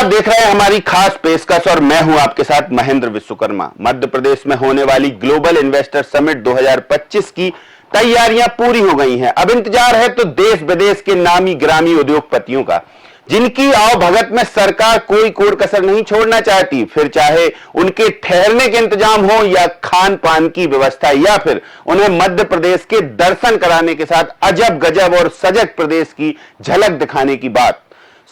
आप देख रहे हैं हमारी खास पेशकश और मैं हूं आपके साथ महेंद्र विश्वकर्मा। मध्य प्रदेश में होने वाली ग्लोबल इन्वेस्टर समिट 2025 की तैयारियां पूरी हो गई हैं। अब इंतजार है तो देश विदेश के नामी ग्रामी उद्योगपतियों का, जिनकी आवभगत में सरकार कोई कोर कसर नहीं छोड़ना चाहती। फिर चाहे उनके ठहरने के इंतजाम हो या खान पान की व्यवस्था, या फिर उन्हें मध्य प्रदेश के दर्शन कराने के साथ अजब गजब और सजग प्रदेश की झलक दिखाने की बात,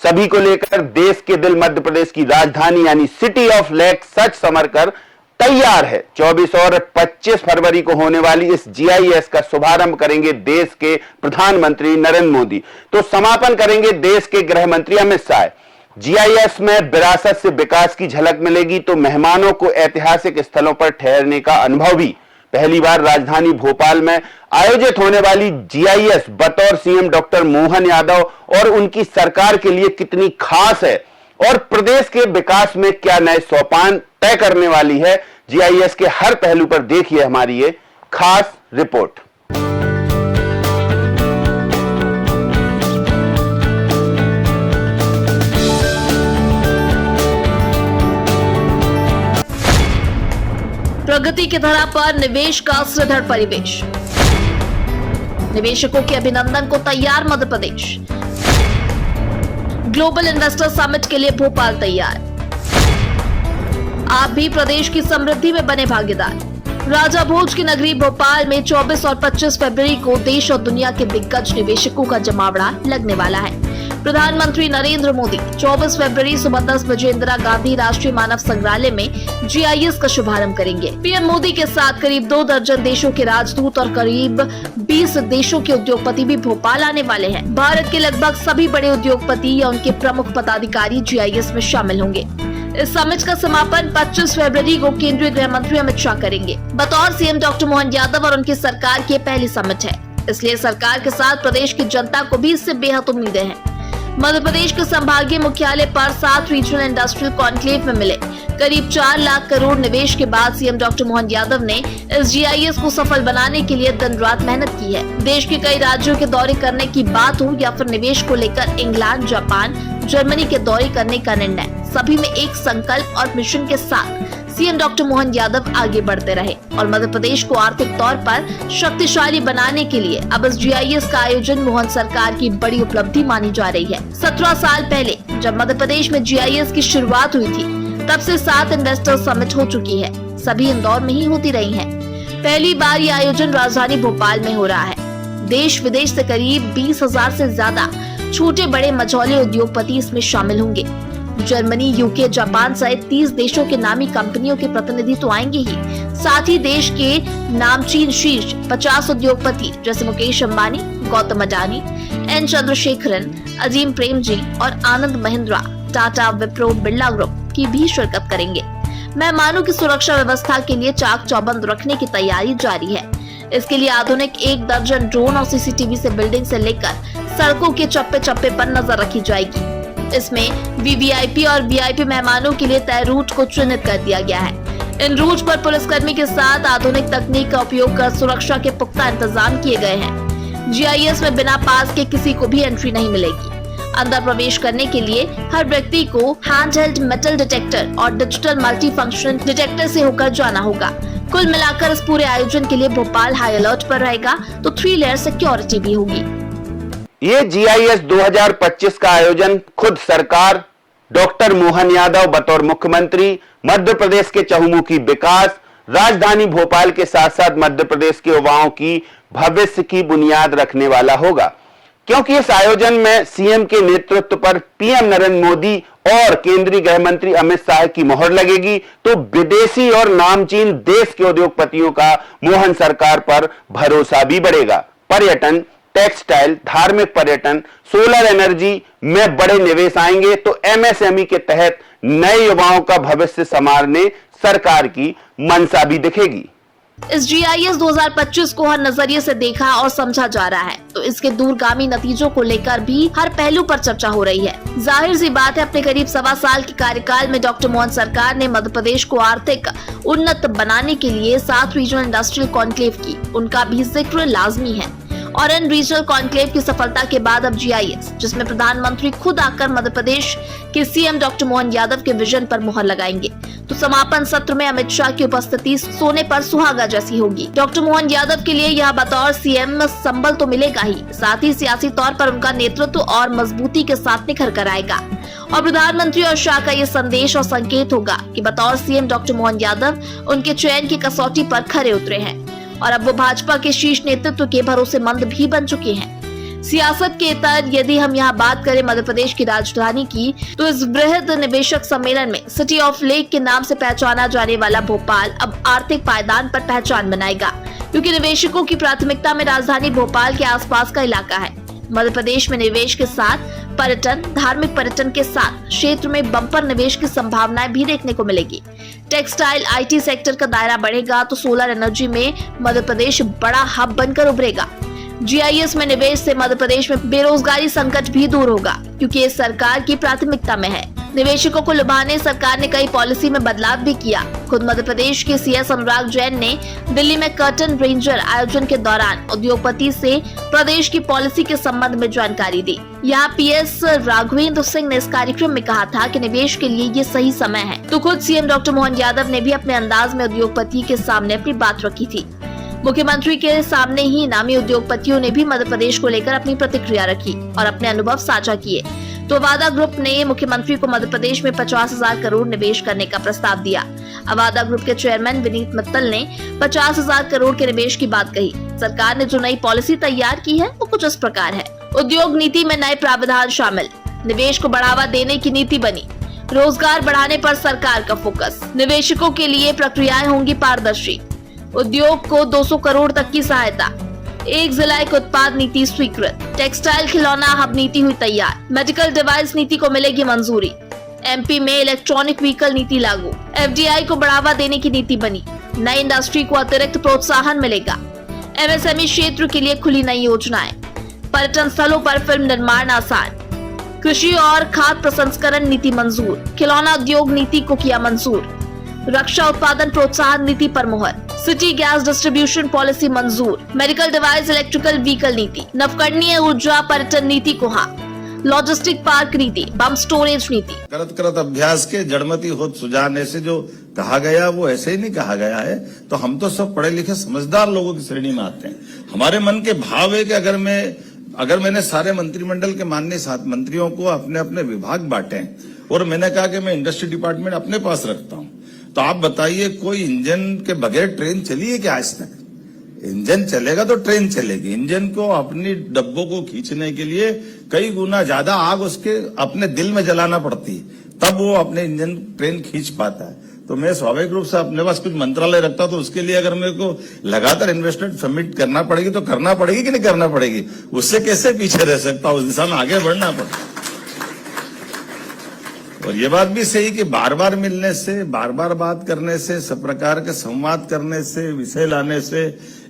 सभी को लेकर देश के दिल मध्य प्रदेश की राजधानी यानी city of lake such summer कर तैयार है। 24 और 25 फरवरी को होने वाली इस जीआईएस का शुभारंभ करेंगे देश के प्रधानमंत्री नरेंद्र मोदी, तो समापन करेंगे देश के गृह मंत्री अमित शाह। जीआईएस में विरासत से विकास की झलक मिलेगी तो मेहमानों को ऐतिहासिक स्थलों पर ठहरने का अनुभव भी। पहली बार राजधानी भोपाल में आयोजित होने वाली जीआईएस बतौर सीएम डॉक्टर मोहन यादव और उनकी सरकार के लिए कितनी खास है और प्रदेश के विकास में क्या नए सोपान तय करने वाली है, जीआईएस के हर पहलू पर देखिए हमारी ये खास रिपोर्ट। प्रगति की धरा पर निवेश का सुदृढ़ परिवेश, निवेशकों के अभिनंदन को तैयार Madhya Pradesh. Global investor summit के लिए भोपाल तैयार, आप भी प्रदेश की समृद्धि में बने भागीदार। राजा भोज की नगरी भोपाल में 24 और 25 फरवरी को देश और दुनिया के दिग्गज निवेशकों का जमावड़ा लगने वाला है। प्रधानमंत्री नरेंद्र मोदी 24 फरवरी सुबह 10 बजे इंदिरा गांधी राष्ट्रीय मानव संग्रहालय में जीआईएस का शुभारंभ करेंगे। पीएम मोदी के साथ करीब 2 दर्जन देशों के राजदूत और करीब 20 देशों के उद्योगपति भी भोपाल आने वाले हैं। भारत के लगभग सभी बड़े उद्योगपति या उनके प्रमुख पदाधिकारी जीआईएस में शामिल होंगे। इस समिट का समापन 25 फरवरी को केंद्रीय गृह मंत्री अमित शाह करेंगे। बतौर सीएम डॉक्टर मोहन यादव और उनकी सरकार की पहली समिट है, इसलिए सरकार के साथ प्रदेश की जनता को भी इससे बेहद उम्मीदें हैं। मध्य प्रदेश के संभागीय मुख्यालय पर 7 रीजनल इंडस्ट्रियल कॉन्क्लेव में मिले करीब 4 लाख करोड़ निवेश के बाद सीएम डॉक्टर मोहन यादव ने इस जीआईएस को सफल बनाने के लिए दिन रात मेहनत की है। देश के कई राज्यों के दौरे करने की बात हो या फिर निवेश को लेकर इंग्लैंड, जापान, जर्मनी के दौरे करने का निर्णय, सभी में एक संकल्प और मिशन के साथ सीएम डॉक्टर मोहन यादव आगे बढ़ते रहे और मध्य प्रदेश को आर्थिक तौर पर शक्तिशाली बनाने के लिए अब इस जीआईएस का आयोजन मोहन सरकार की बड़ी उपलब्धि मानी जा रही है। 17 साल पहले जब मध्य प्रदेश में जीआईएस की शुरुआत हुई थी, तब से 7 इन्वेस्टर समिट हो चुकी है, सभी इंदौर में ही होती रही है। पहली बार ये आयोजन राजधानी भोपाल में हो रहा है। देश विदेश से करीब 20,000 से ज्यादा छोटे बड़े मझौले उद्योगपति इसमें शामिल होंगे। जर्मनी, यूके, जापान सहित 30 देशों के नामी कंपनियों के प्रतिनिधि तो आएंगे ही, साथ ही देश के नामचीन शीर्ष 50 उद्योगपति जैसे मुकेश अंबानी, गौतम अडानी, एन चंद्रशेखरन, अजीम प्रेमजी और आनंद महिंद्रा, टाटा, विप्रो, बिरला ग्रुप की भी शिरकत करेंगे। मेहमानों की सुरक्षा व्यवस्था के लिए चाक चौबंद रखने की तैयारी जारी है। इसके लिए आधुनिक 1 दर्जन ड्रोन और सीसीटीवी से बिल्डिंग से लेकर सड़कों के चप्पे चप्पे पर नजर रखी जाएगी। इसमें वीवीआईपी और वीआईपी मेहमानों के लिए तय रूट को चिन्हित कर दिया गया है। इन रूट पर पुलिसकर्मी के साथ आधुनिक तकनीक का उपयोग कर सुरक्षा के पुख्ता इंतजाम किए गए हैं। जीआईएस में बिना पास के किसी को भी एंट्री नहीं मिलेगी। अंदर प्रवेश करने के लिए हर व्यक्ति को हैंड हेल्ड मेटल डिटेक्टर और डिजिटल मल्टी फंक्शन डिटेक्टर से होकर जाना होगा। कुल मिलाकर इस पूरे आयोजन के लिए भोपाल हाई अलर्ट पर रहेगा, तो 3 लेयर सिक्योरिटी भी होगी। ये जीआईएस 2025 का आयोजन खुद सरकार डॉक्टर मोहन यादव बतौर मुख्यमंत्री, मध्य प्रदेश के चहुमुखी विकास, राजधानी भोपाल के साथ साथ मध्य प्रदेश के युवाओं की भविष्य की बुनियाद रखने वाला होगा, क्योंकि इस आयोजन में सीएम के नेतृत्व पर पीएम नरेंद्र मोदी और केंद्रीय गृह मंत्री अमित शाह की मोहर लगेगी, तो विदेशी और नामचीन देश के उद्योगपतियों का मोहन सरकार पर भरोसा भी बढ़ेगा। पर्यटन, टेक्सटाइल, धार्मिक पर्यटन, सोलर एनर्जी में बड़े निवेश आएंगे, तो एमएसएमई के तहत नए युवाओं का भविष्य संवारने सरकार की मंशा भी दिखेगी। इस जीआईएस 2025 को हर नजरिए से देखा और समझा जा रहा है, तो इसके दूरगामी नतीजों को लेकर भी हर पहलू पर चर्चा हो रही है। जाहिर सी बात है, अपने करीब 1.25 साल के कार्यकाल में डॉक्टर मोहन सरकार ने मध्य प्रदेश को आर्थिक उन्नत बनाने के लिए 7 रीजनल इंडस्ट्रियल कॉन्क्लेव की, उनका भी जिक्र लाजमी है। ऑरेंज रीजनल कॉन्क्लेव की सफलता के बाद अब GIS, जिसमें प्रधानमंत्री खुद आकर मध्य प्रदेश के CM डॉक्टर मोहन यादव के विजन पर मुहर लगाएंगे, तो समापन सत्र में अमित शाह की उपस्थिति सोने पर सुहागा जैसी होगी। डॉक्टर मोहन यादव के लिए यह बतौर CM संबल तो मिलेगा ही, साथ ही सियासी तौर पर उनका नेतृत्व और मजबूती के साथ निखर कर आएगा। और प्रधानमंत्री और शाह का ये संदेश और संकेत होगा कि बतौर CM डॉक्टर मोहन यादव उनके चयन की कसौटी पर खरे उतरे हैं और अब वो भाजपा के शीर्ष नेतृत्व के भरोसेमंद भी बन चुके हैं। सियासत के इतर यदि हम यहाँ बात करें मध्य प्रदेश की राजधानी की, तो इस बृहद निवेशक सम्मेलन में सिटी ऑफ लेक के नाम से पहचाना जाने वाला भोपाल अब आर्थिक पायदान पर पहचान बनाएगा, क्योंकि निवेशकों की प्राथमिकता में राजधानी भोपाल के आसपास का इलाका है। मध्य प्रदेश में निवेश के साथ पर्यटन, धार्मिक पर्यटन के साथ क्षेत्र में बम्पर निवेश की संभावनाएं भी देखने को मिलेगी। टेक्सटाइल, IT सेक्टर का दायरा बढ़ेगा तो सोलर एनर्जी में मध्य प्रदेश बड़ा हब बनकर उभरेगा। GIS में निवेश से मध्य प्रदेश में बेरोजगारी संकट भी दूर होगा, क्योंकि ये सरकार की प्राथमिकता में है। निवेशकों को लुभाने सरकार ने कई पॉलिसी में बदलाव भी किया। खुद मध्य प्रदेश के CS अनुराग जैन ने दिल्ली में कर्टन रेंजर आयोजन के दौरान उद्योगपति से प्रदेश की पॉलिसी के संबंध में जानकारी दी। यहाँ PS राघवेंद्र सिंह ने इस कार्यक्रम में कहा था कि निवेश के लिए ये सही समय है, तो खुद CM डॉक्टर मोहन यादव ने भी अपने अंदाज में उद्योगपति के सामने अपनी बात रखी थी। मुख्यमंत्री के सामने ही नामी उद्योगपतियों ने भी मध्य प्रदेश को लेकर अपनी प्रतिक्रिया रखी और अपने अनुभव साझा किए। तो अवादा ग्रुप ने मुख्यमंत्री को मध्य प्रदेश में 50,000 करोड़ निवेश करने का प्रस्ताव दिया। अवादा ग्रुप के चेयरमैन विनीत मित्तल ने 50,000 करोड़ के निवेश की बात कही। सरकार ने जो नई पॉलिसी तैयार की है वो कुछ इस प्रकार है। उद्योग नीति में नए प्रावधान शामिल, निवेश को बढ़ावा देने की नीति बनी, रोजगार बढ़ाने पर सरकार का फोकस, निवेशकों के लिए प्रक्रियाएं होंगी पारदर्शी, उद्योग को 200 करोड़ तक की सहायता, एक जिला एक उत्पाद नीति स्वीकृत, टेक्सटाइल खिलौना हब नीति हुई तैयार, मेडिकल डिवाइस नीति को मिलेगी मंजूरी, MP में इलेक्ट्रॉनिक व्हीकल नीति लागू, FDI को बढ़ावा देने की नीति बनी, नई इंडस्ट्री को अतिरिक्त प्रोत्साहन मिलेगा, MSME क्षेत्र के लिए खुली नई योजनाएं, पर्यटन स्थलों पर फिल्म निर्माण आसान, कृषि और खाद्य प्रसंस्करण नीति मंजूर, खिलौना उद्योग नीति को किया मंजूर, रक्षा उत्पादन प्रोत्साहन नीति पर मुहर, सिटी गैस डिस्ट्रीब्यूशन पॉलिसी मंजूर, मेडिकल डिवाइस इलेक्ट्रिकल व्हीकल नीति, नवकरणीय ऊर्जा पर्यटन नीति को हाँ, लॉजिस्टिक पार्क नीति, बम स्टोरेज नीति। करत करत अभ्यास के जड़मती होत सुजाने से जो कहा गया वो ऐसे ही नहीं कहा गया है। तो हम तो सब पढ़े लिखे समझदार लोगों की श्रेणी में आते हैं। हमारे मन के भाव है कि अगर मैंने सारे मंत्रिमंडल के माननीय 7 मंत्रियों को अपने अपने विभाग बांटे और मैंने कहा कि मैं इंडस्ट्री डिपार्टमेंट अपने पास रखता हूं, तो आप बताइए कोई इंजन के बगैर ट्रेन चली है क्या आज तक? इंजन चलेगा तो ट्रेन चलेगी। इंजन को अपनी डब्बों को खींचने के लिए कई गुना ज्यादा आग उसके अपने दिल में जलाना पड़ती है, तब वो अपने इंजन ट्रेन खींच पाता है। तो मैं स्वाभाविक रूप से अपने पास कुछ मंत्रालय रखता तो उसके लिए अगर मेरे को लगातार इन्वेस्टमेंट सबमिट करना पड़ेगी तो करना पड़ेगी कि नहीं करना पड़ेगी? उससे कैसे पीछे रह सकता हूं? उस दिशा में आगे बढ़ना पड़ेगा। और ये बात भी सही कि बार बार मिलने से, बार बार बात करने से, सब प्रकार के संवाद करने से, विषय लाने से,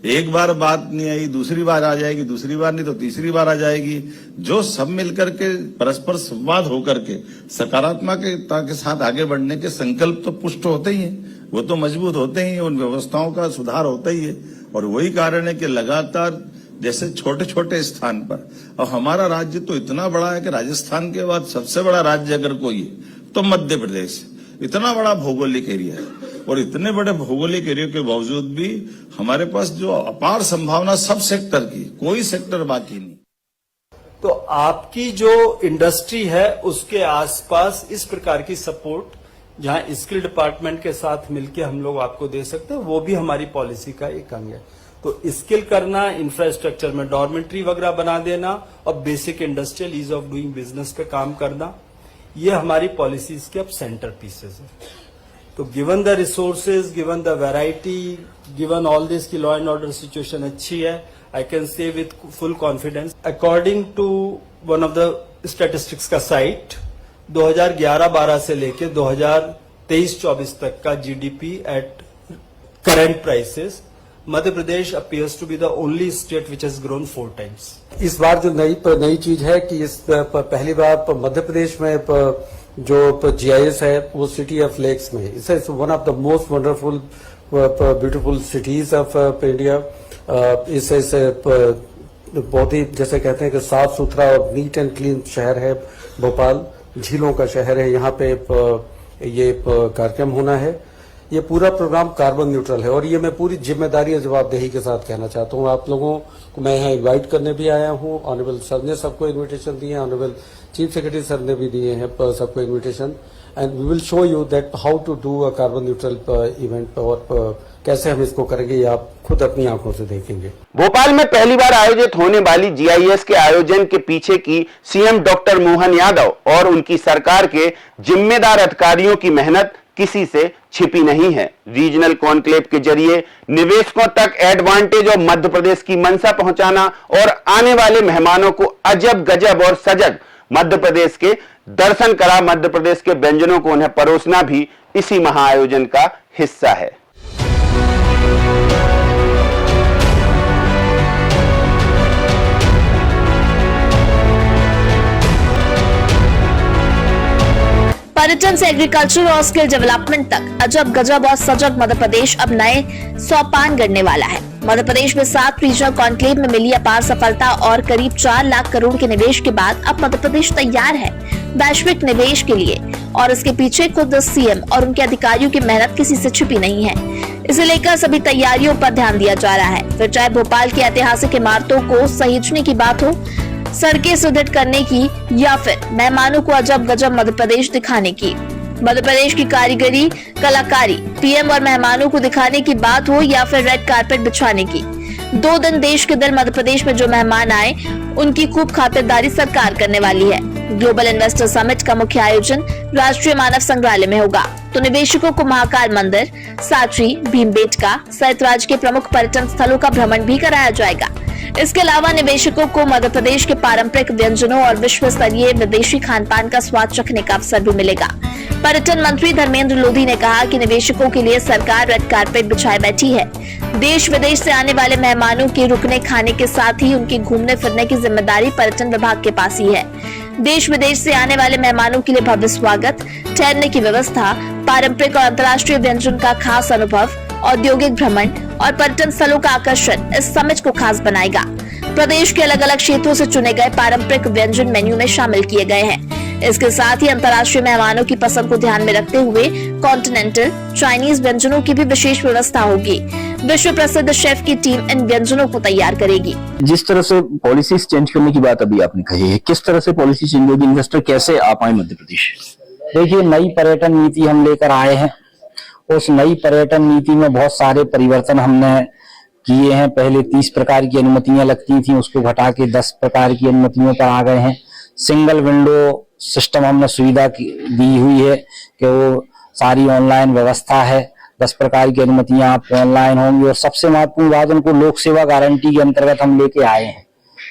एक बार बात नहीं आई दूसरी बार आ जाएगी, दूसरी बार नहीं तो तीसरी बार आ जाएगी। जो सब मिलकर के परस्पर संवाद होकर के सकारात्मकता के साथ आगे बढ़ने के संकल्प तो पुष्ट होते ही हैं, वो तो मजबूत होते ही हैं, उन व्यवस्थाओं का सुधार होता ही है। और वही कारण है कि लगातार जैसे छोटे छोटे स्थान पर, और हमारा राज्य तो इतना बड़ा है कि राजस्थान के बाद सबसे बड़ा राज्य अगर कोई है तो मध्य प्रदेश। इतना बड़ा भौगोलिक एरिया है और इतने बड़े भौगोलिक एरिया के बावजूद भी हमारे पास जो अपार संभावना सब सेक्टर की, कोई सेक्टर बाकी नहीं। तो आपकी जो इंडस्ट्री है उसके आसपास इस प्रकार की सपोर्ट जहां स्किल डिपार्टमेंट के साथ मिलकर हम लोग आपको दे सकते हैं, वो भी हमारी पॉलिसी का एक अंग है। तो स्किल करना, इंफ्रास्ट्रक्चर में डॉर्मेट्री वगैरह बना देना और basic industrial ease of doing business पे काम करना, ये हमारी पॉलिसीज के अब सेंटर पीसेस है। तो given the resources, given the variety, given all this की लॉ एंड ऑर्डर सिचुएशन अच्छी है, I can say with full confidence according to one of the statistics का साइट 2011-12 से लेके 2023-24 तक का GDP at current prices, Madhya Pradesh appears to be the only state which has grown 4 times। इस बार जो नई चीज है कि इस पहली बार मध्य प्रदेश में जो GIS है वो सिटी ऑफ लेक्स में, it's one of the most wonderful beautiful cities of India. इस बहुत ही जैसे कहते हैं कि साफ सुथरा और नीट एंड क्लीन शहर है भोपाल, झीलों का शहर है। यहाँ पे ये कार्यक्रम होना है। ये पूरा प्रोग्राम कार्बन न्यूट्रल है और ये मैं पूरी जिम्मेदारी और जवाबदेही के साथ कहना चाहता हूँ। आप लोगों को मैं यहाँ इनवाइट करने भी आया हूँ। ऑनरेबल सर ने सबको इनविटेशन दिए हैं, ऑनरेबल चीफ सेक्रेटरी सर ने भी दिए हैं सबको invitation. And we will show you that how to do a carbon neutral event और कैसे हम इसको करेंगे, ये आप खुद अपनी आंखों से देखेंगे। भोपाल में पहली बार आयोजित होने वाली जीआईएस के आयोजन के पीछे की सीएम डॉक्टर मोहन यादव और उनकी सरकार के जिम्मेदार अधिकारियों की मेहनत किसी से छिपी नहीं है। रीजनल कॉन्क्लेव के जरिए निवेशकों तक एडवांटेज और मध्य प्रदेश की मंशा पहुंचाना और आने वाले मेहमानों को अजब गजब और सजग मध्य प्रदेश के दर्शन करा मध्य प्रदेश के व्यंजनों को उन्हें परोसना भी इसी महाआयोजन का हिस्सा है। पर्यटन से एग्रीकल्चर और स्किल डेवलपमेंट तक अजब गजब और सजग मध्य प्रदेश अब नए सोपान गढ़ने वाला है। मध्य प्रदेश में 7 रीजनल कॉन्क्लेव में मिली अपार सफलता और करीब 4 लाख करोड़ के निवेश के बाद अब मध्य प्रदेश तैयार है वैश्विक निवेश के लिए और इसके पीछे खुद सीएम और उनके अधिकारियों की मेहनत किसी से छिपी नहीं है। इसे लेकर सभी तैयारियों पर ध्यान दिया जा रहा है। फिर चाहे भोपाल की ऐतिहासिक इमारतों को सहेजने की बात हो, सड़कें सुदृढ़ करने की या फिर मेहमानों को अजब गजब मध्य प्रदेश दिखाने की। मध्य प्रदेश की कारीगरी, कलाकारी, पीएम और मेहमानों को दिखाने की बात हो या फिर रेड कारपेट बिछाने की। 2 दिन देश के दिल मध्य प्रदेश में जो मेहमान आए उनकी खूब खातिरदारी सरकार करने वाली है। ग्लोबल इन्वेस्टर समिट का मुख्य आयोजन राष्ट्रीय मानव संग्रहालय में होगा, तो निवेशकों को महाकाल मंदिर, साची, भीमबेटका सहित राज्य के प्रमुख पर्यटन स्थलों का भ्रमण भी कराया जाएगा। इसके अलावा निवेशकों को मध्य प्रदेश के पारंपरिक व्यंजनों और विश्व स्तरीय विदेशी खान पान का स्वाद चखने का अवसर भी मिलेगा। पर्यटन मंत्री धर्मेंद्र लोधी ने कहा कि निवेशकों के लिए सरकार रेड कारपेट बिछाए बैठी है। देश विदेश से आने वाले मेहमानों के रुकने खाने के साथ ही उनके घूमने फिरने की जिम्मेदारी पर्यटन विभाग के पास ही है। देश विदेश से आने वाले मेहमानों के लिए भव्य स्वागत, ठहरने की व्यवस्था, पारंपरिक और अंतर्राष्ट्रीय व्यंजन का खास अनुभव, औद्योगिक भ्रमण और पर्यटन स्थलों का आकर्षण इस समिट को खास बनाएगा। प्रदेश के अलग अलग क्षेत्रों से चुने गए पारंपरिक व्यंजन मेन्यू में शामिल किए गए हैं। इसके साथ ही अंतर्राष्ट्रीय मेहमानों की पसंद को ध्यान में रखते हुए कॉन्टिनेंटल, चाइनीज व्यंजनों की भी विशेष व्यवस्था होगी। विश्व प्रसिद्ध शेफ की टीम इन व्यंजनों को तैयार करेगी। जिस तरह से पॉलिसीज चेंज करने की बात अभी आपने कही है, किस तरह से पॉलिसी चेंज होगी, इन्वेस्टर कैसे आ पाए मध्य प्रदेश? देखिए, नई पर्यटन नीति हम लेकर आए हैं। उस नई पर्यटन नीति में बहुत सारे परिवर्तन हमने किए हैं। पहले 30 प्रकार की अनुमतियां लगती थी, उसको घटा के 10 प्रकार की अनुमतियों पर आ गए हैं। सिंगल विंडो सिस्टम हमने सुविधा दी हुई है कि वो सारी ऑनलाइन व्यवस्था है। 10 प्रकार की अनुमतियां आपको ऑनलाइन होंगी और सबसे महत्वपूर्ण बात, उनको लोक सेवा गारंटी के अंतर्गत हम लेके आए हैं।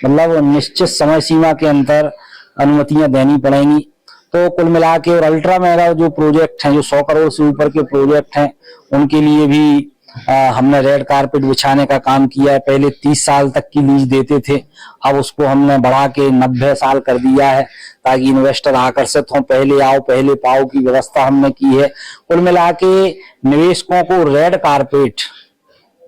मतलब निश्चित समय सीमा के अंतर अनुमतियां देनी पड़ेंगी। तो कुल मिला के और अल्ट्रा मेगा जो प्रोजेक्ट हैं, जो 100 करोड़ से ऊपर के प्रोजेक्ट हैं, उनके लिए भी हमने रेड कारपेट बिछाने का काम किया है। पहले 30 साल तक की लीज देते थे, अब उसको हमने बढ़ा के 90 साल कर दिया है ताकि इन्वेस्टर आकर्षित हों। पहले आओ पहले पाओ की व्यवस्था हमने की है। कुल मिला के निवेशकों को रेड कारपेट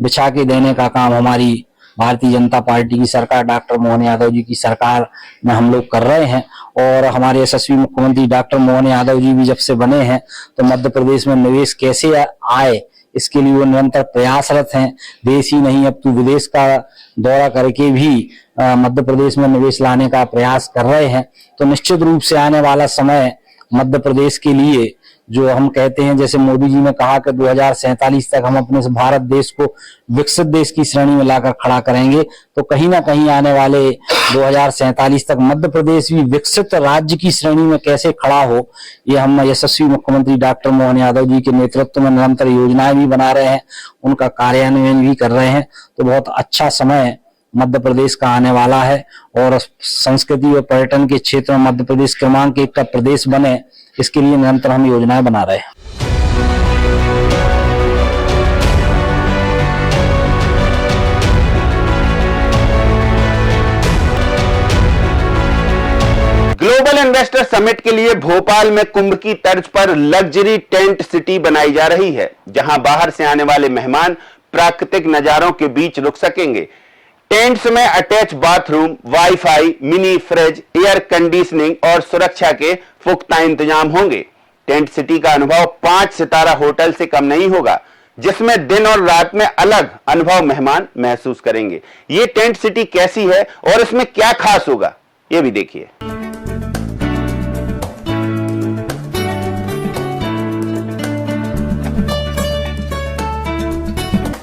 बिछा के देने का काम हमारी भारतीय जनता पार्टी की सरकार, डॉक्टर मोहन यादव जी की सरकार में हम लोग कर रहे हैं। और हमारे यशस्वी मुख्यमंत्री डॉक्टर मोहन यादव जी भी जब से बने हैं तो मध्य प्रदेश में निवेश कैसे आए, इसके लिए वो निरंतर प्रयासरत हैं। देश ही नहीं, अब तो विदेश का दौरा करके भी मध्य प्रदेश में निवेश लाने का प्रयास कर रहे हैं। तो निश्चित रूप से आने वाला समय मध्य प्रदेश के लिए, जो हम कहते हैं, जैसे मोदी जी ने कहा कि 2047 तक हम अपने भारत देश को विकसित देश की श्रेणी में लाकर खड़ा करेंगे, तो कहीं ना कहीं आने वाले 2047 तक मध्य प्रदेश भी विकसित राज्य की श्रेणी में कैसे खड़ा हो, ये हम यशस्वी मुख्यमंत्री डॉक्टर मोहन यादव जी के नेतृत्व में निरंतर योजनाएं भी बना रहे हैं, उनका कार्यान्वयन भी कर रहे हैं। तो बहुत अच्छा समय मध्य प्रदेश का आने वाला है और संस्कृति और पर्यटन के क्षेत्र में मध्य प्रदेश क्रमांक 1 का प्रदेश बने, इसके लिए निरंतर हम योजनाएं बना रहे हैं। ग्लोबल इन्वेस्टर समिट के लिए भोपाल में कुंभ की तर्ज पर लग्जरी टेंट सिटी बनाई जा रही है, जहां बाहर से आने वाले मेहमान प्राकृतिक नजारों के बीच रुक सकेंगे। टेंट्स में attach bathroom, wifi, mini fridge, air conditioning और सुरक्षा के पुख्ता इंतजाम होंगे। टेंट सिटी का अनुभव 5 सितारा होटल से कम नहीं होगा, जिसमें दिन और रात में अलग अनुभव मेहमान महसूस करेंगे। ये टेंट सिटी कैसी है और इसमें क्या खास होगा, ये भी देखिए।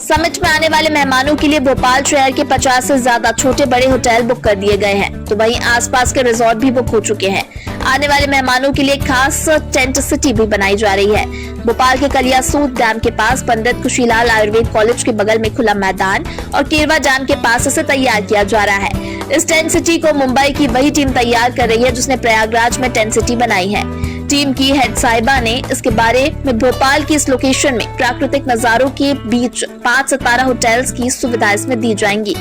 समिट में आने वाले मेहमानों के लिए भोपाल शहर के 50 से ज्यादा छोटे बड़े होटल बुक कर दिए गए हैं, तो वहीं आसपास के रिजॉर्ट भी बुक हो चुके हैं। आने वाले मेहमानों के लिए खास टेंट सिटी भी बनाई जा रही है। भोपाल के कलियासोत डैम के पास पंडित कुशीलाल आयुर्वेद कॉलेज के बगल में खुला मैदान और केरवा डैम के पास इसे तैयार किया जा रहा है। इस टेंट सिटी को मुंबई की वही टीम तैयार कर रही है जिसने प्रयागराज में टेंट सिटी बनाई है। टीम की हेड साहिबा ने इसके बारे में भोपाल की इस लोकेशन में प्राकृतिक नजारों के बीच 5 सितारा होटल्स की सुविधा इसमें दी जाएंगी।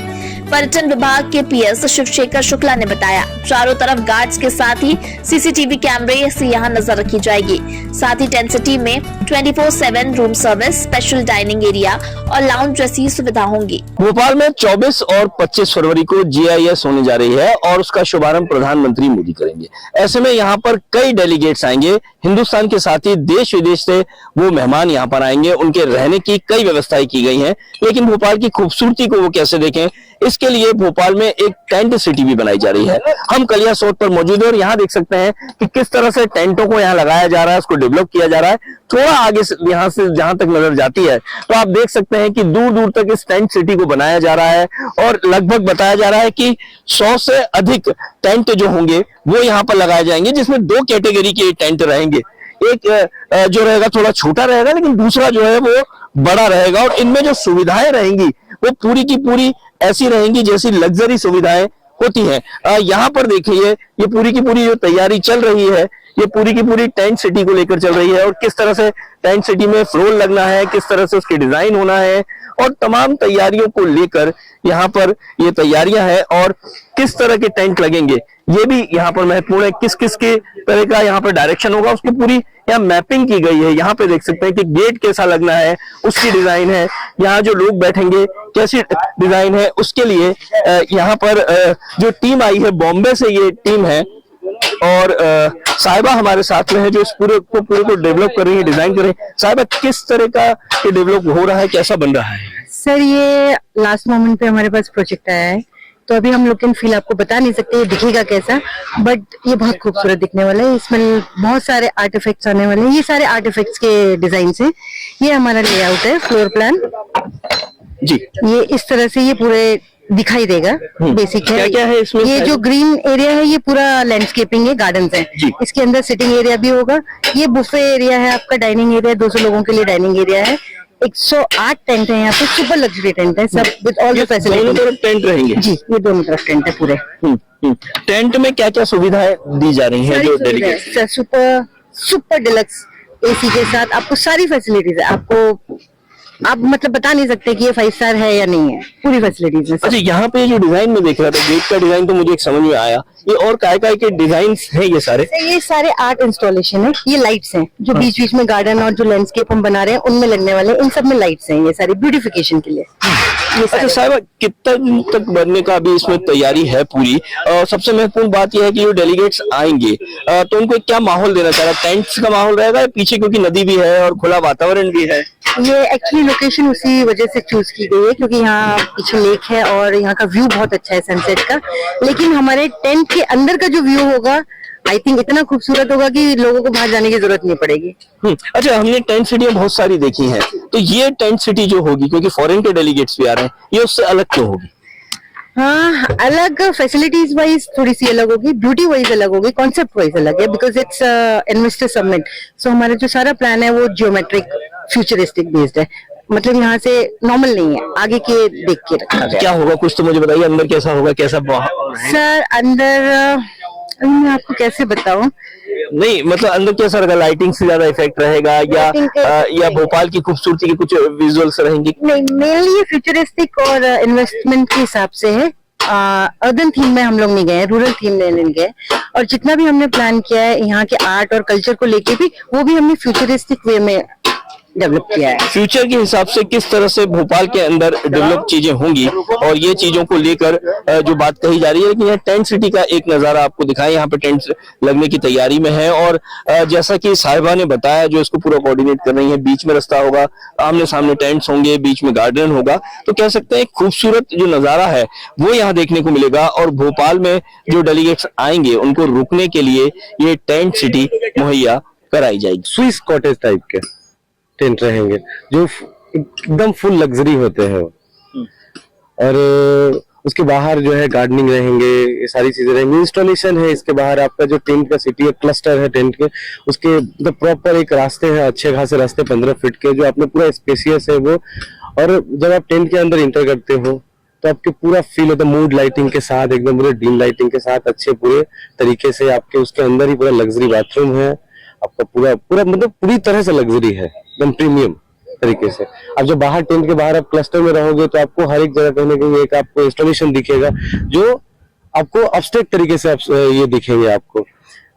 पर्यटन विभाग के पीएस शिवशेखर शुक्ला ने बताया, चारों तरफ गार्ड्स के साथ ही सीसीटीवी कैमरे से यहाँ नजर रखी जाएगी। साथ ही टेंट सिटी में 24/7 room service, special dining area और लाउंज जैसी सुविधा होंगी। भोपाल में 24 और 25 फरवरी को GIS होने जा रही है और उसका शुभारंभ प्रधानमंत्री मोदी करेंगे। ऐसे में यहाँ पर कई डेलीगेट्स आएंगे। हिंदुस्तान के साथ ही देश विदेश से वो मेहमान यहाँ पर आएंगे। उनके रहने की कई व्यवस्थाएं की गई हैं, लेकिन भोपाल की खूबसूरती को वो कैसे देखें, इसके लिए भोपाल में एक टेंट सिटी भी बनाई जा रही है। हम कलियासोत पर मौजूद हैं और यहाँ देख सकते हैं कि किस तरह से टेंटों को यहाँ लगाया जा रहा है, उसको डेवलप किया जा रहा है। थोड़ा आगे से यहाँ से जहां तक नजर जाती है तो आप देख सकते हैं कि दूर दूर तक इस टेंट सिटी को बनाया जा रहा है और लगभग बताया जा रहा है कि 100 से अधिक टेंट जो होंगे वो यहाँ पर लगाए जाएंगे, जिसमें 2 कैटेगरी के टेंट रहेंगे। एक जो रहेगा थोड़ा छोटा रहेगा, लेकिन दूसरा जो है वो बड़ा रहेगा और इनमें जो सुविधाएं रहेंगी वो पूरी की पूरी ऐसी रहेंगी जैसी लग्जरी सुविधाएं होती हैं। यहाँ पर देखिए, ये पूरी की पूरी जो तैयारी चल रही है, ये पूरी की पूरी टेंट सिटी को लेकर चल रही है और किस तरह से टेंट सिटी में फ्लोर लगना है, किस तरह से उसकी डिजाइन होना है और तमाम तैयारियों को लेकर यहाँ पर ये तैयारियां हैं और किस तरह के टेंट लगेंगे ये भी यहाँ पर महत्वपूर्ण है। किस किस के तरह का यहाँ पर डायरेक्शन होगा उसकी पूरी यहाँ मैपिंग की गई है। यहाँ पे देख सकते हैं कि गेट कैसा लगना है, उसकी डिजाइन है। यहाँ जो लोग बैठेंगे कैसी डिजाइन है, उसके लिए यहाँ पर जो टीम आई है बॉम्बे से, ये टीम है और साहिबा हमारे साथ में है जो इस पूरे को डेवलप कर रही है, डिजाइन कर रही है। साहिबा, किस तरह का डेवलप हो रहा है, कैसा बन रहा है? सर, ये लास्ट मोमेंट पे हमारे पास प्रोजेक्ट आया है, तो अभी हम लोग इन फील आपको बता नहीं सकते ये दिखेगा कैसा, बट ये बहुत खूबसूरत दिखने वाला है। इसमें बहुत सारे आर्टिफैक्ट्स आने वाले हैं। ये सारे आर्टिफैक्ट्स के डिजाइन है। ये हमारा लेआउट है, फ्लोर प्लान जी। ये इस तरह से ये पूरे दिखाई देगा। बेसिक है। क्या क्या है इसमें? ये जो ग्रीन एरिया है ये पूरा लैंडस्केपिंग है, गार्डन है। इसके अंदर सिटिंग एरिया भी होगा। ये बुफे एरिया है, आपका डाइनिंग एरिया, 200 लोगों के लिए डाइनिंग एरिया है। 108 टेंट है यहाँ पे, सुपर लग्जरी टेंट है, सब विद ऑल द फैसिलिटी। दोनों तरफ टेंट रहेंगे जी? ये दोनों तरफ टेंट है पूरे। टेंट में क्या क्या सुविधाएं दी जा रही हैं जो डेलीगेट? सुपर डिलक्स AC के साथ आपको सारी फैसिलिटीज है। आपको आप मतलब बता नहीं सकते कि ये 5 स्टार है या नहीं है, पूरी फैसिलिटीज है। अच्छा, यहाँ पे जो डिजाइन में देख रहा था, गेट का डिजाइन तो मुझे एक समझ में आया। ये और काय के डिजाइन है ये सारे आर्ट इंस्टॉलेशन है। ये लाइट्स हैं जो बीच बीच में गार्डन और जो लैंडस्केप हम बना रहे हैं उनमें लगने वाले, इन सब में लाइट्स हैं, ये सारी ब्यूटिफिकेशन के लिए। अच्छा साहिबा, कितना दिन तक बनने का अभी इसमें तैयारी है पूरी? और सबसे महत्वपूर्ण बात यह है कि जो डेलीगेट्स आएंगे तो उनको क्या माहौल देना चाह रहा है? टेंट्स का माहौल रहेगा पीछे, क्योंकि नदी भी है और खुला वातावरण भी है? ये एक्चुअली लोकेशन उसी वजह से चूज की गई है क्योंकि यहाँ पीछे लेक है और यहाँ का व्यू बहुत अच्छा है सनसेट का। लेकिन हमारे टेंट के अंदर का जो व्यू होगा आई थिंक इतना खूबसूरत होगा कि लोगों को बाहर जाने की जरूरत नहीं पड़ेगी। अच्छा, हमने टेंट सिटियां बहुत सारी देखी हैं, तो ये टेंट सिटी जो होगी, क्योंकि फॉरेन के डेलीगेट्स भी आ रहे हैं, ये उससे अलग क्यों होगी? हाँ, अलग फैसिलिटीज वाइज थोड़ी सी अलग होगी, ब्यूटी वाइज अलग होगी, कॉन्सेप्ट वाइज अलग है, बिकॉज इट्स इन्वेस्टर समिट। सो हमारा जो सारा प्लान है वो जियोमेट्रिक फ्यूचरिस्टिक बेस्ड है। मतलब यहाँ से नॉर्मल नहीं है, आगे के देख के रखा गया। क्या होगा कुछ तो मुझे बताइए, अंदर कैसा होगा, कैसा? सर अंदर मैं आपको कैसे बताऊं? नहीं मतलब अंदर कैसा रहेगा? लाइटिंग से ज्यादा इफेक्ट रहेगा या भोपाल की खूबसूरती के कुछ विजुअल्स रहेंगे? नहीं, मेनली ये फ्यूचरिस्टिक और इन्वेस्टमेंट के हिसाब से है। अर्बन थीम में हम लोग नहीं गए, रूरल थीम में नहीं गए। और जितना भी हमने प्लान किया है यहाँ के आर्ट और कल्चर को लेके भी, वो भी हमने फ्यूचरिस्टिक वे में डेवलप किया है। फ्यूचर के हिसाब से किस तरह से भोपाल के अंदर डेवलप चीजें होंगी और ये चीजों को लेकर जो बात कही जा रही है कि यहाँ टेंट सिटी का एक नजारा आपको दिखाएं, यहाँ पे टेंट लगने की तैयारी में है और जैसा कि साहिबा ने बताया जो इसको पूरा कोऑर्डिनेट कर रही है, बीच में रास्ता होगा, आमने सामने टेंट्स होंगे, बीच में गार्डन होगा, तो कह सकते हैं खूबसूरत जो नजारा है वो यहाँ देखने को मिलेगा और भोपाल में जो डेलीगेट्स आएंगे उनको रुकने के लिए ये टेंट सिटी मुहैया कराई जाएगी। स्विस कॉटेज टाइप के टेंट रहेंगे जो एकदम फुल लग्जरी होते हैं और उसके बाहर जो है गार्डनिंग रहेंगे, ये सारी चीजें रहेंगी। इंस्टॉलेशन है इसके बाहर आपका जो टेंट का सिटी है, क्लस्टर है टेंट के, उसके मतलब प्रॉपर एक रास्ते हैं, अच्छे खासे रास्ते 15 फीट के जो आपने पूरा स्पेसियस है वो। और जब आप टेंट के अंदर इंटर करते हो तो आपके पूरा फील होता है मूड लाइटिंग के साथ, एकदम पूरे डीम लाइटिंग के साथ अच्छे पूरे तरीके से आपके उसके अंदर ही पूरा लग्जरी बाथरूम है आपका, पूरा मतलब पूरी तरह से लग्जरी है, एकदम प्रीमियम तरीके से। अब जब बाहर टेंट के बाहर आप क्लस्टर में रहोगे तो आपको हर एक जगह कहीं ना कहीं एक आपको इंस्टॉलेशन दिखेगा जो आपको अब्स्ट्रैक्ट तरीके से ये दिखेंगे आपको,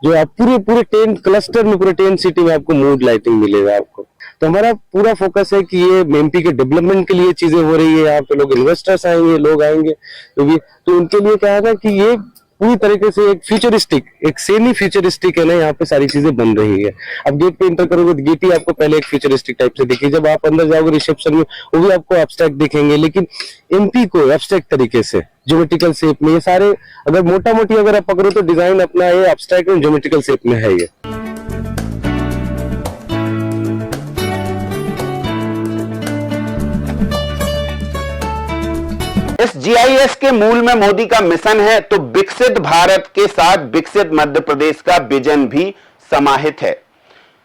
जो आप पूरे टेंट क्लस्टर में, पूरे टेंट सिटी में आपको मूड लाइटिंग मिलेगा आपको। तो हमारा पूरा फोकस है कि ये एमपी के डेवलपमेंट के लिए चीजें हो रही है, यहाँ पे लोग इन्वेस्टर्स आएंगे, लोग आएंगे तो उनके लिए क्या है ना कि ये पूरी तरीके से एक फ्यूचरिस्टिक, एक सेमी फ्यूचरिस्टिक है ना, यहाँ पे सारी चीजें बन रही है। अब गेट पे एंटर करोगे तो गेट ही आपको पहले एक फ्यूचरिस्टिक टाइप से दिखेगी, जब आप अंदर जाओगे रिसेप्शन में वो भी आपको एब्स्ट्रैक्ट दिखेंगे, लेकिन एमपी को एब्स्ट्रैक्ट तरीके से ज्योमेट्रिकल शेप में, ये सारे अगर मोटा मोटी अगर आप पकड़ो तो डिजाइन अपना ये एब्स्ट्रैक्ट और ज्योमेट्रिकल शेप में है ये। इस जीआईएस के मूल में मोदी का मिशन है तो विकसित भारत के साथ विकसित मध्य प्रदेश का विजन भी समाहित है।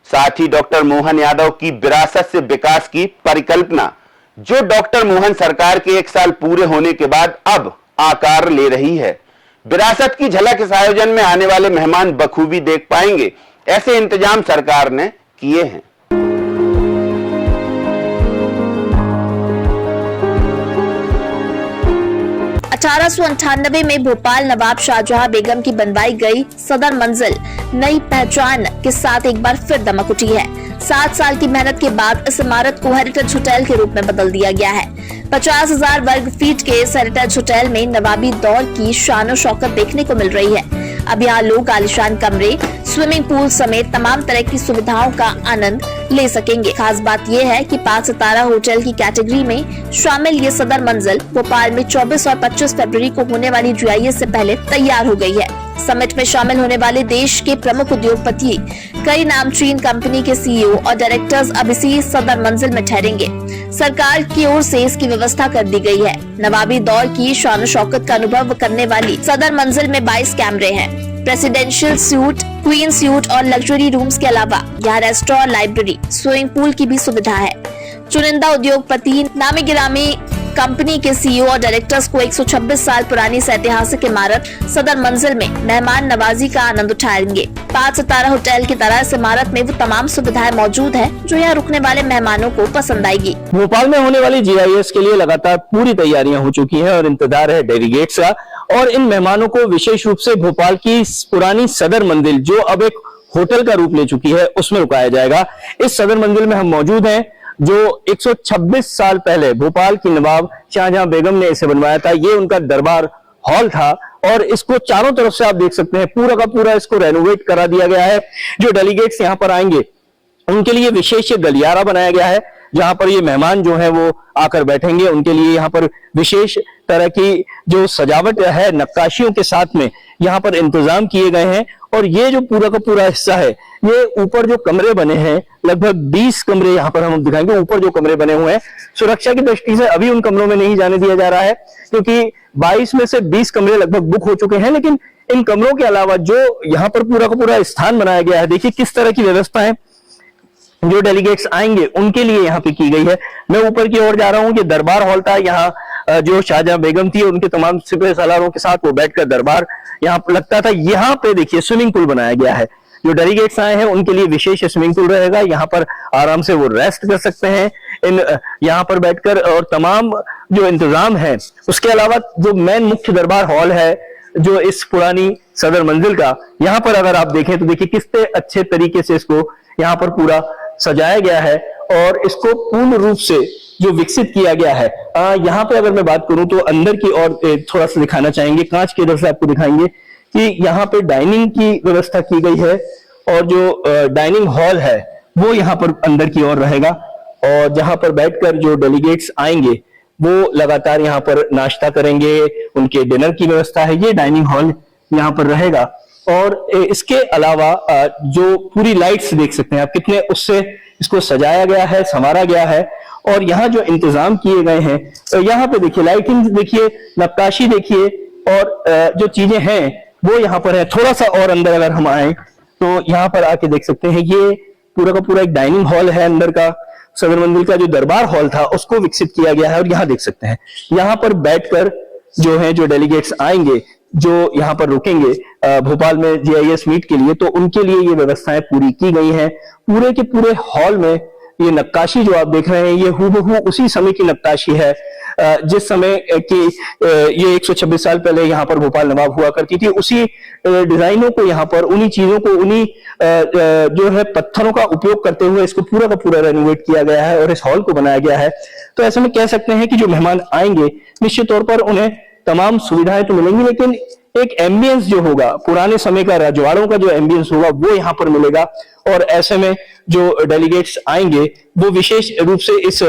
साथ ही डॉक्टर मोहन यादव की विरासत से विकास की परिकल्पना जो डॉक्टर मोहन सरकार के 1 साल पूरे होने के बाद अब आकार ले रही है। विरासत की झलक इस आयोजन में आने वाले मेहमान बखूबी देख पाएंगे, ऐसे इंतजाम सरकार ने किए हैं। 1898 में भोपाल नवाब शाहजहां बेगम की बनवाई गई सदर मंजिल नई पहचान के साथ एक बार फिर दमक उठी है। 7 साल की मेहनत के बाद इस इमारत को हेरिटेज होटल के रूप में बदल दिया गया है। 50,000 वर्ग फीट के इस हेरिटेज होटल में नवाबी दौर की शान और शौकत देखने को मिल रही है। अब यहाँ लोग आलीशान कमरे, स्विमिंग पूल समेत तमाम तरह की सुविधाओं का आनंद ले सकेंगे। खास बात यह है कि 5 सितारा होटल की कैटेगरी में शामिल ये सदर मंजिल भोपाल में 24 और 25 फरवरी को होने वाली जीआईएस से पहले तैयार हो गई है। समिट में शामिल होने वाले देश के प्रमुख उद्योगपति, कई नामचीन कंपनी के सीईओ और डायरेक्टर्स अब इसी सदर मंजिल में ठहरेंगे। सरकार की ओर से इसकी व्यवस्था कर दी गई है। नवाबी दौर की शान शौकत का अनुभव करने वाली सदर मंजिल में 22 कैमरे हैं। प्रेसिडेंशियल सूट, क्वीन सूट और लग्जरी रूम्स के अलावा यहाँ रेस्टोरेंट, लाइब्रेरी, स्विमिंग पूल की भी सुविधा है। चुनिंदा उद्योगपति, नामी गिरामी कंपनी के सीईओ और डायरेक्टर्स को 126 साल पुरानी इस ऐतिहासिक इमारत सदर मंजिल में मेहमान नवाजी का आनंद उठाएंगे। 5 सितारा होटल की तरह इस इमारत में वो तमाम सुविधाएं मौजूद है जो यहाँ रुकने वाले मेहमानों को पसंद आएगी। भोपाल में होने वाली जीआईएस के लिए लगातार पूरी तैयारियां हो चुकी हैं और इंतजार है डेलीगेट्स का। और इन मेहमानों को विशेष रूप से भोपाल की पुरानी सदर मंजिल जो अब एक होटल का रूप ले चुकी है उसमें रुकाया जाएगा। इस सदर मंजिल में हम मौजूद हैं जो 126 साल पहले भोपाल की नवाब शाहजहां बेगम ने इसे बनवाया था। ये उनका दरबार हॉल था और इसको चारों तरफ से आप देख सकते हैं पूरा का पूरा इसको रेनोवेट करा दिया गया है। जो डेलीगेट्स यहाँ पर आएंगे उनके लिए विशेष गलियारा बनाया गया है जहां पर ये मेहमान जो है वो आकर बैठेंगे। उनके लिए यहाँ पर विशेष तरह की जो सजावट है नक्काशियों के साथ में यहाँ पर इंतजाम किए गए हैं। और ये जो पूरा का पूरा हिस्सा है, ये ऊपर जो कमरे बने हैं लगभग 20 कमरे यहाँ पर हम दिखाएंगे। ऊपर जो कमरे बने हुए हैं सुरक्षा की दृष्टि से अभी उन कमरों में नहीं जाने दिया जा रहा है क्योंकि 22 में से 20 कमरे लगभग बुक हो चुके हैं। लेकिन इन कमरों के अलावा जो यहाँ पर पूरा का पूरा स्थान बनाया गया है, देखिए किस तरह की व्यवस्था है जो डेलीगेट्स आएंगे उनके लिए यहाँ पे की गई है। मैं ऊपर की ओर जा रहा हूँ कि दरबार हॉल था, यहाँ जो शाहजहां बेगम थी उनके तमाम सिपह सालारों के साथ वो बैठकर दरबार यहाँ पर लगता था। यहाँ पे देखिए स्विमिंग पूल बनाया गया है। जो डेलीगेट्स आए हैं उनके लिए विशेष स्विमिंग पूल रहेगा। यहाँ पर आराम से वो रेस्ट कर सकते हैं इन यहाँ पर बैठकर। और तमाम जो इंतजाम है उसके अलावा जो मेन मुख्य दरबार हॉल है जो इस पुरानी सदर मंजिल का, यहाँ पर अगर आप देखें तो देखिए कितने अच्छे तरीके से इसको यहाँ पर पूरा सजाया गया है। और इसको पूर्ण रूप से जो विकसित किया गया है। यहाँ पे अगर मैं बात करूं तो अंदर की ओर थोड़ा सा दिखाना चाहेंगे, कांच के इधर से आपको दिखाएंगे कि यहाँ पे डाइनिंग की व्यवस्था की गई है और जो डाइनिंग हॉल है वो यहाँ पर अंदर की ओर रहेगा और जहां पर बैठकर जो डेलीगेट्स आएंगे वो लगातार यहाँ पर नाश्ता करेंगे, उनके डिनर की व्यवस्था है। ये डाइनिंग हॉल यहाँ पर रहेगा और इसके अलावा जो पूरी लाइट्स देख सकते हैं आप, कितने उससे इसको सजाया गया है, संवारा गया है और यहाँ जो इंतजाम किए गए हैं, तो यहाँ पे देखिए लाइटिंग देखिए, नक्काशी देखिए और जो चीजें हैं वो यहाँ पर है। थोड़ा सा और अंदर अगर हम आए तो यहाँ पर आके देख सकते हैं, ये पूरा का पूरा एक डाइनिंग हॉल है। अंदर का सदर मंदिर का जो दरबार हॉल था उसको विकसित किया गया है और यहाँ देख सकते हैं, यहाँ पर बैठकर जो है जो डेलीगेट्स आएंगे, जो यहाँ पर रुकेंगे भोपाल में GIS मीट के लिए, तो उनके लिए ये व्यवस्थाएं पूरी की गई हैं। पूरे के पूरे हॉल में ये नक्काशी जो आप देख रहे हैं ये हूबहू उसी समय की नक्काशी है जिस समय की ये 126 साल पहले यहाँ पर भोपाल नवाब हुआ करती थी। उसी डिजाइनों को यहाँ पर, उन्हीं चीजों को, उन्हीं जो है पत्थरों का उपयोग करते हुए इसको पूरा का पूरा रेनोवेट किया गया है और इस हॉल को बनाया गया है। तो ऐसे में कह सकते हैं कि जो मेहमान आएंगे निश्चित तौर पर उन्हें तमाम सुविधाएं तो मिलेंगी, लेकिन एक एम्बियंस जो होगा, पुराने समय का रजवाड़ों का जो एम्बियंस होगा वो यहाँ पर मिलेगा। और ऐसे में जो डेलीगेट्स आएंगे वो विशेष रूप से इस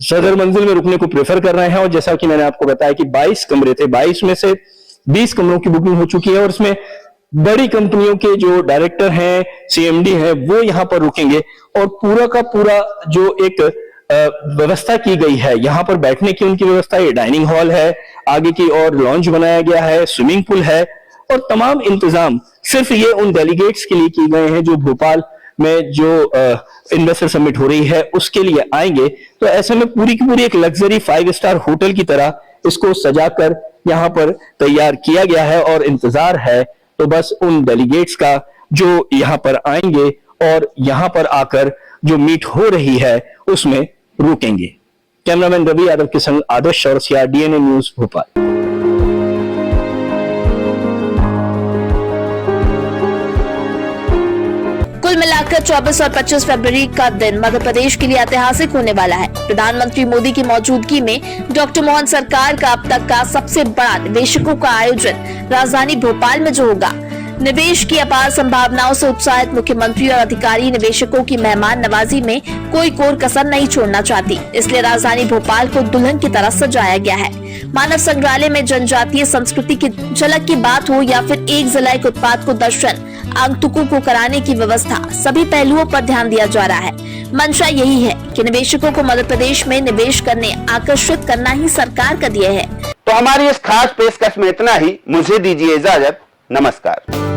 सदर मंजिल में रुकने को प्रेफर कर रहे हैं। और जैसा कि मैंने आपको बताया कि 22 कमरे थे, 22 में से 20 कमरों की बुकिंग हो चुकी है और इसमें बड़ी कंपनियों के जो डायरेक्टर हैं, CMD हैं, वो यहाँ पर रुकेंगे और पूरा का पूरा जो एक व्यवस्था की गई है यहाँ पर बैठने की, उनकी व्यवस्था, ये डाइनिंग हॉल है, आगे की ओर लॉन्ज बनाया गया है, स्विमिंग पूल है और तमाम इंतजाम सिर्फ ये उन डेलीगेट्स के लिए किए गए हैं जो भोपाल में जो इन्वेस्टर समिट हो रही है उसके लिए आएंगे। तो ऐसे में पूरी की पूरी एक लग्जरी 5 स्टार होटल की तरह इसको सजाकर यहाँ पर तैयार किया गया है और इंतजार है तो बस उन डेलीगेट्स का जो यहाँ पर आएंगे और यहाँ पर आकर जो मीट हो रही है उसमें रुकेंगे। कैमरामैन रवि यादव के संग आदर्श चौरसिया, DNA न्यूज भोपाल। कुल मिलाकर 24 और 25 फरवरी का दिन मध्य प्रदेश के लिए ऐतिहासिक होने वाला है। प्रधानमंत्री मोदी की मौजूदगी में डॉक्टर मोहन सरकार का अब तक का सबसे बड़ा निवेशकों का आयोजन राजधानी भोपाल में जो होगा। निवेश की अपार संभावनाओं से उत्साहित मुख्यमंत्री और अधिकारी निवेशकों की मेहमान नवाजी में कोई कोर कसर नहीं छोड़ना चाहती, इसलिए राजधानी भोपाल को दुल्हन की तरह सजाया गया है। मानव संग्रहालय में जनजातीय संस्कृति की झलक की बात हो या फिर एक जिला एक उत्पाद को दर्शन आगंतुकों को कराने की व्यवस्था, सभी पहलुओं पर ध्यान दिया जा रहा है। मंशा यही है कि निवेशकों को मध्य प्रदेश में निवेश करने आकर्षित करना ही सरकार का ध्येय है। तो हमारी इस खास पेशकश में इतना ही। मुझे दीजिए इजाजत। नमस्कार।